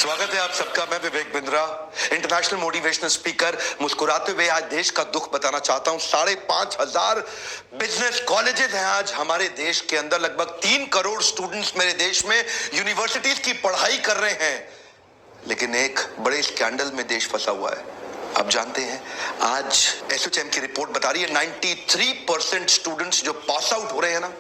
स्वागत है आप सबका। मैं Vivek Bindra, international motivational speaker. मुस्कुराते हुए आज देश का दुख बताना चाहता हूं। 5,500 बिजनेस कॉलेजेस हैं आज हमारे देश के अंदर। लगभग 3 करोड़ स्टूडेंट्स मेरे देश में यूनिवर्सिटीज की पढ़ाई कर रहे हैं, लेकिन एक बड़े स्कैंडल में देश फंसा हुआ है। आप जानते हैं, आज एसोचैम की रिपोर्ट बता रही है 93% स्टूडेंट्स जो पास आउट हो रहे हैं ना,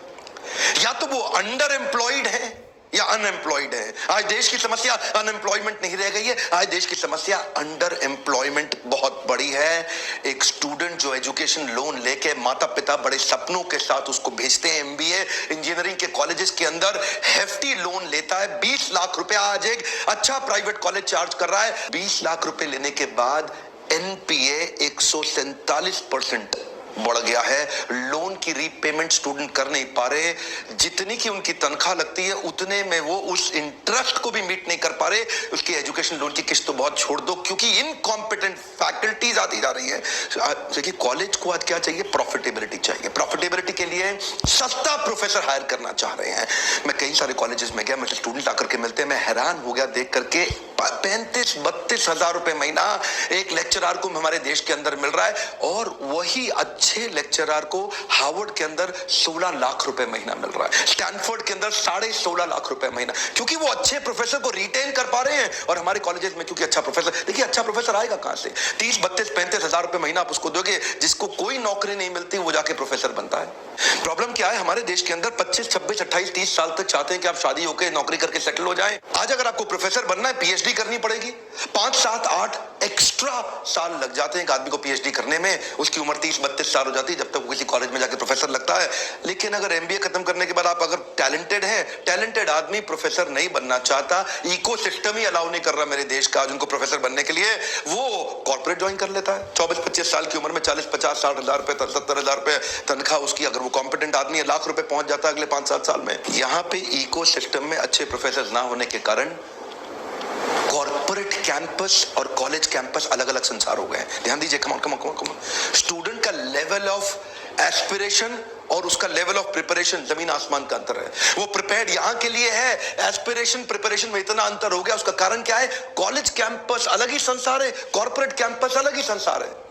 या तो वो अंडर एम्प्लॉयड है या अनएम्प्लॉयड है। आज देश की समस्या अनएम्प्लॉयमेंट नहीं रह गई है, आज देश की समस्या अंडर एम्प्लॉयमेंट बहुत बड़ी है। एक स्टूडेंट जो एजुकेशन लोन लेके माता पिता बड़े सपनों के साथ उसको भेजते हैं एमबीए इंजीनियरिंग के कॉलेजेस के अंदर, हेफ्टी लोन लेता है। 20 लाख रुपया आज एक अच्छा प्राइवेट कॉलेज चार्ज कर रहा है। 20 लाख रुपए लेने के बाद एनपीए 147% बढ़ गया है। लोन की रीपेमेंट स्टूडेंट कर नहीं पा रहे। जितनी की उनकी तनख्वाह लगती है उतने में वो उस इंटरेस्ट को भी मीट नहीं कर पा रहे। उसकी एजुकेशन लोन की किस्त तो बहुत छोड़ दो, क्योंकि इनकॉम्पिटेंट फैकल्टीज आती जा रही है। देखिए, कॉलेज को आज क्या चाहिए? प्रॉफिटेबिलिटी चाहिए। प्रॉफिटेबिलिटी के लिए सस्ता प्रोफेसर हायर करना चाह रहे हैं। मैं कई सारे कॉलेजेस में गया, मुझे स्टूडेंट आकर के मिलते हैं, मैं हैरान हो गया देख करके। 35-32 हजार रुपए महीना एक लेक्चरर को हमारे देश के अंदर मिल रहा है, और वही अच्छे लेक्चरर को हार्वर्ड के अंदर 16 लाख रुपए महीना मिल रहा है, स्टैनफोर्ड के अंदर 16.5 लाख रुपए महीना, क्योंकि वो अच्छे प्रोफेसर को रिटेन कर पा रहे हैं। और हमारे कॉलेजेस में क्योंकि अच्छा प्रोफेसर, देखिए अच्छा प्रोफेसर आएगा कहां से? 30-32-35 हजार रुपए महीना आप उसको दोगे, जिसको कोई नौकरी नहीं मिलती वो जाके प्रोफेसर बनता है। प्रॉब्लम क्या है? हमारे देश के अंदर 25, 26, 28, 30 साल तक चाहते हैं कि आप शादी होकर नौकरी करके सेटल हो जाएं। आज अगर आपको प्रोफेसर बनना है, पीएचडी करनी पड़ेगी। 5, 7, 8 एक्स्ट्रा साल लग जाते हैं एक आदमी को पीएचडी करने में। उसकी उम्र 30-32 साल हो जाती है जब तक वो किसी कॉलेज में जाके प्रोफेसर लगता है। लेकिन अगर एमबीए खत्म करने के बाद आप अगर टैलेंटेड हैं, टैलेंटेड आदमी प्रोफेसर नहीं बनना चाहता, इकोसिस्टम ही अलाउ नहीं कर रहा मेरे देश का आज उनको प्रोफेसर बनने के लिए, वो कॉर्पोरेट ज्वाइन कर लेता है। 24-25 साल की उम्र में 40-50, 60 हजार रुपए, 70 हजार रुपए तनख्वाह उसकी। अगर वो कॉम्पिटेंट आदमी है, लाख रुपए पहुंच जाता है अगले 5-7 साल में। यहां पे इकोसिस्टम में अच्छे प्रोफेसर ना होने के कारण कॉर्पोरेट कैंपस और कॉलेज कैंपस अलग अलग संसार हो गए हैं। ध्यान दीजिए, कम ऑन। स्टूडेंट का लेवल ऑफ एस्पिरेशन और उसका लेवल ऑफ प्रिपरेशन जमीन आसमान का अंतर है। वो प्रिपेयर्ड यहां के लिए है, एस्पिरेशन प्रिपरेशन में इतना अंतर हो गया। उसका कारण क्या है? कॉलेज कैंपस अलग ही संसार है, कॉर्पोरेट कैंपस अलग ही संसार है।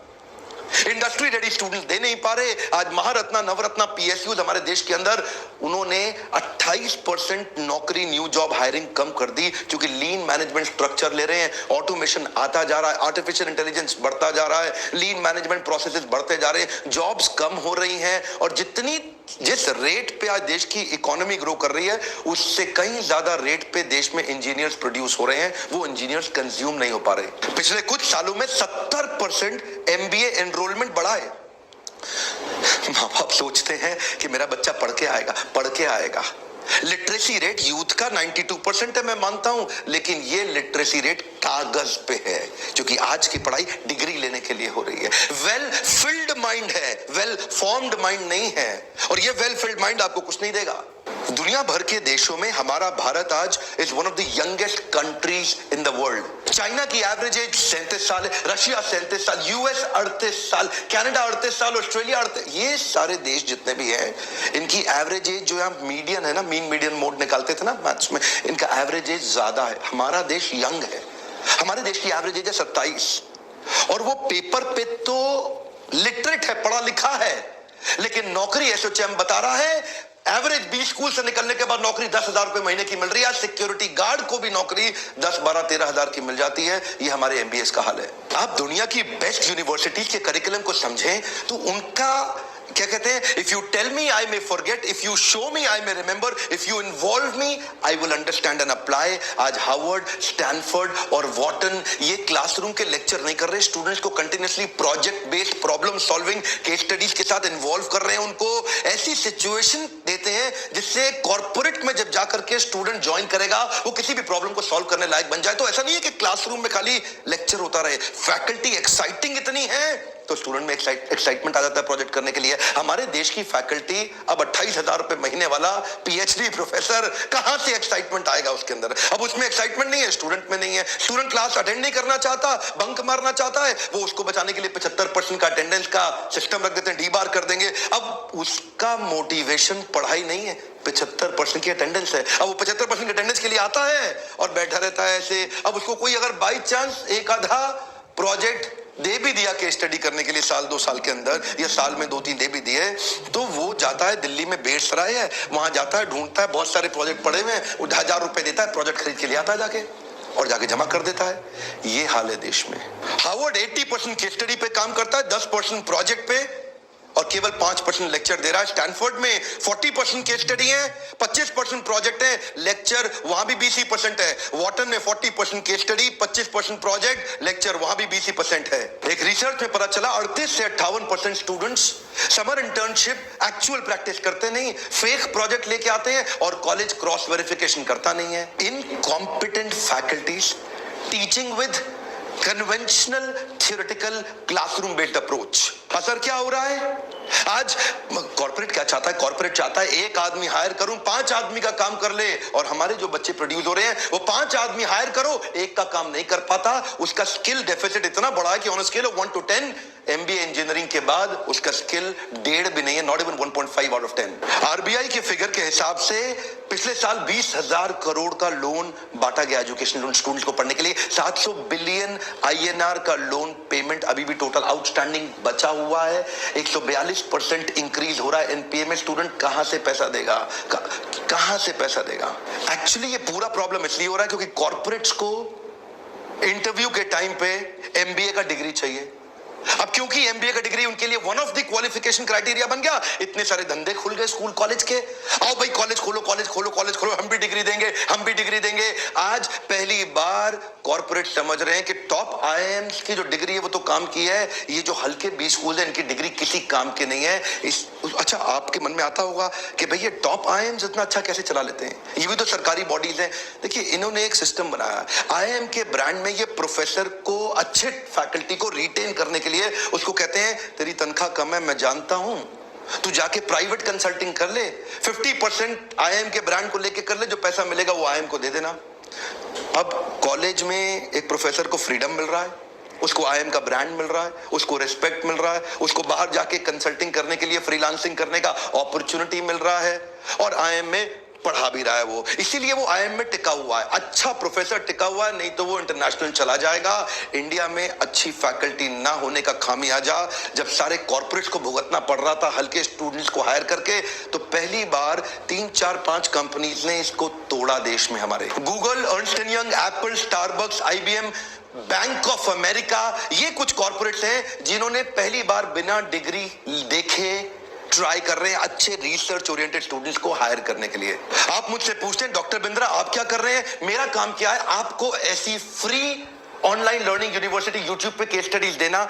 इंडस्ट्री रेडी स्टूडेंट दे नहीं पा रहे। आज महारत्ना, नवरत्ना, पीएसयू हमारे देश के अंदर उन्होंने 28% नौकरी न्यू जॉब हायरिंग कम कर दी, क्योंकि लीन मैनेजमेंट स्ट्रक्चर ले रहे हैं। ऑटोमेशन आता जा रहा है, आर्टिफिशियल इंटेलिजेंस बढ़ता जा रहा है, लीन मैनेजमेंट प्रोसेसेस बढ़ते जा रहे हैं, जॉब्स कम हो रही हैं। और जिस रेट पे आज देश की इकोनॉमी ग्रो कर रही है, उससे कहीं ज्यादा रेट पे देश में इंजीनियर्स प्रोड्यूस हो रहे हैं। वो इंजीनियर्स कंज्यूम नहीं हो पा रहे। पिछले कुछ सालों में 70% एमबीए एनरोलमेंट बढ़ा है। माँ बाप सोचते हैं कि मेरा बच्चा पढ़ के आएगा। लिटरेसी रेट यूथ का 92% है, मैं मानता हूं, लेकिन ये लिटरेसी रेट कागज पे है, क्योंकि आज की पढ़ाई डिग्री लेने के लिए हो रही है। वेल फिल्ड माइंड है, वेल फॉर्म्ड माइंड नहीं है। और ये वेल फिल्ड माइंड आपको कुछ नहीं देगा। दुनिया भर के देशों में हमारा भारत आज is one of the youngest countries in the world. China की एवरेज एज 37 साल है, रशिया 37 साल, यूएस 38 साल, कनाडा 38 साल, ऑस्ट्रेलिया 38। ये सारे देश जितने भी हैं, इनकी एवरेज एज जो है मीडियन है ना, मीन मीडियन मोड निकालते थे ना मैथ्स में, इनका एवरेज एज ज्यादा है। हमारा देश यंग है। हमारे देश की एवरेज एज है 27, और वो पेपर पे तो लिटरेट है, पढ़ा लिखा है, लेकिन नौकरी एसोचैम बता रहा है एवरेज 20 स्कूल से निकलने के बाद नौकरी 10,000 रुपए महीने की मिल रही है। सिक्योरिटी गार्ड को भी नौकरी 10, 12, 13 हजार की मिल जाती है। ये हमारे एमबीएस का हाल है। आप दुनिया की बेस्ट यूनिवर्सिटीज के करिकुलम को समझें तो उनका क्या कहते हैं, if you tell me I may forget, if you show me I may remember, if you involve me I will understand and apply. आज हार्वर्ड, स्टैनफोर्ड और वॉटन ये क्लासरूम के लेक्चर नहीं कर रहे, स्टूडेंट्स को continuously project based problem solving case studies के साथ इन्वॉल्व कर रहे हैं। उनको ऐसी सिचुएशन देते हैं जिससे कॉर्पोरेट में जब जाकर के स्टूडेंट ज्वाइन करेगा वो किसी भी प्रॉब्लम को सॉल्व करने लायक बन जाए। तो ऐसा नहीं है कि क्लासरूम में खाली लेक्चर होता रहे। फैकल्टी एक्साइटिंग इतनी है तो स्टूडेंट में एक्साइटमेंट आ जाता है प्रोजेक्ट करने के लिए। हमारे देश की फैकल्टी अब 28,000 रुपए महीने वाला पीएचडी प्रोफेसर, कहां से एक्साइटमेंट आएगा उसके अंदर? अब उसमें एक्साइटमेंट नहीं है, स्टूडेंट में नहीं है। स्टूडेंट क्लास अटेंड नहीं करना चाहता, बंक मारना चाहता है, वो उसको बचाने के लिए 75% का अटेंडेंस का सिस्टम रख देते हैं, डी बार कर देंगे। अब उसका मोटिवेशन पढ़ाई नहीं है, 75% की अटेंडेंस है। अब वो 75% की अटेंडेंस के लिए आता है और बैठा रहता है ऐसे। अब उसको कोई अगर बाई चांस एक आधा प्रोजेक्ट दे भी दिया केस स्टडी करने के लिए साल 2 साल के अंदर, या साल में 2-3 दे भी दिए, तो वो जाता है दिल्ली में बेड़सराय है, वहां जाता है, ढूंढता है, बहुत सारे प्रोजेक्ट पड़े हुए हैं, 1000 रुपए देता है, प्रोजेक्ट खरीद के ले आता है जाके और जाके जमा कर देता है। ये हाल है देश में। हार्वर्ड 80% केस स्टडी पे काम करता है, 10% प्रोजेक्ट पे, और केवल 5% लेक्चर दे रहा है। स्टैनफोर्ड में 40% केस स्टडी है, 25% प्रोजेक्ट है, लेक्चर वहां भी 20% है। वॉटन में 40% केस स्टडी, 25% प्रोजेक्ट, लेक्चर वहां भी 20% है। एक रिसर्च में पता चला 38 से 58% students summer internship actual practice करते नहीं, फेक प्रोजेक्ट लेके आते हैं और कॉलेज क्रॉस वेरिफिकेशन करता नहीं है। Incompetent faculties teaching with conventional theoretical classroom based approach. असर क्या हो रहा है? आज कॉर्पोरेट क्या चाहता है? कॉर्पोरेट चाहता है एक आदमी हायर करूं, 5 आदमी का काम कर ले, और हमारे जो बच्चे प्रोड्यूस हो रहे हैं वो 5 आदमी हायर करो, एक का काम नहीं कर पाता। उसका स्किल डेफिसिट इतना बड़ा है कि on a scale of 1 to 10 MBA engineering के बाद उसका स्किल 1.5 भी नहीं है, not even 1.5 out of 10। RBI के फिगर के हिसाब से पिछले साल 20,000 करोड़ का लोन बांटा गया एजुकेशन लोन स्टूडेंट्स को पढ़ने के लिए। 700 बिलियन INR का लोन पेमेंट अभी भी टोटल आउटस्टैंडिंग बचा हुआ है। 142% इंक्रीज हो रहा है एनपीए में। स्टूडेंट कहां से पैसा देगा? कहां से पैसा देगा? एक्चुअली ये पूरा प्रॉब्लम इसलिए हो रहा है क्योंकि कॉर्पोरेट्स को इंटरव्यू के टाइम पे एमबीए का डिग्री चाहिए। अब क्योंकि एमबीए का डिग्री उनके लिए one of the qualification criteria बन गया, इतने सारे धंधे खुल गए स्कूल कॉलेज के। आओ भाई कॉलेज खोलो, कॉलेज खोलो, कॉलेज खोलो, हम भी डिग्री देंगे, हम भी डिग्री देंगे। आज पहली बार कॉर्पोरेट समझ रहे हैं कि टॉप आईआईएम्स की जो डिग्री है वो तो काम की है, ये जो हल्के 20 स्कूल है इनकी डिग्री किसी काम की नहीं है। अच्छा, आपके मन में आता होगा कि भाई ये टॉप आईआईएम्स इतना अच्छा कैसे चला लेते हैं? ये भी तो सरकारी बॉडीज हैं। देखिए, इन्होंने एक सिस्टम बनाया आईआईएम के ब्रांड में। ये प्रोफेसर को, अच्छे फैकल्टी को रिटेन करने के लिए उसको कहते हैं तेरी तनख्वाह कम है मैं जानता हूं, तू जाके प्राइवेट कंसल्टिंग कर ले, 50% आईआईएम के ब्रांड को लेके कर ले, जो पैसा मिलेगा वो आईआईएम को दे देना। अब कॉलेज में एक प्रोफेसर को फ्रीडम मिल रहा है, उसको आईआईएम का ब्रांड मिल रहा है, उसको रिस्पेक्ट मिल रहा है, उसको बाहर जाके कंसल्टिंग करने के लिए, फ्रीलांसिंग करने का अपॉर्चुनिटी मिल रहा है, और आईआईएम में पढ़ा भी रहा है वो। इसीलिए वो आईआईएम में टिका हुआ है। अच्छा प्रोफेसर टिका हुआ है, नहीं तो वो इंटरनेशनल चला जाएगा। इंडिया में अच्छी फैकल्टी ना होने का खामियाजा जब सारे कॉर्पोरेट्स को भुगतना पड़ रहा था हल्के स्टूडेंट्स को हायर करके, तो पहली बार 3, 4, 5 कंपनीज ने इसको तोड़ा देश में हमारे। Google, Ernst and young, Apple, Starbucks, IBM, bank of America, ये कुछ कॉर्पोरेट्स हैं जिन्होंने पहली बार बिना डिग्री देखे ट्राई कर रहे हैं अच्छे रिसर्च ओरिएंटेड स्टूडेंट्स को हायर करने के लिए। आप मुझसे पूछते हैं डॉक्टर बिंद्रा आप क्या कर रहे हैं? मेरा काम क्या है? आपको ऐसी free online learning university YouTube पे केस स्टडीज देना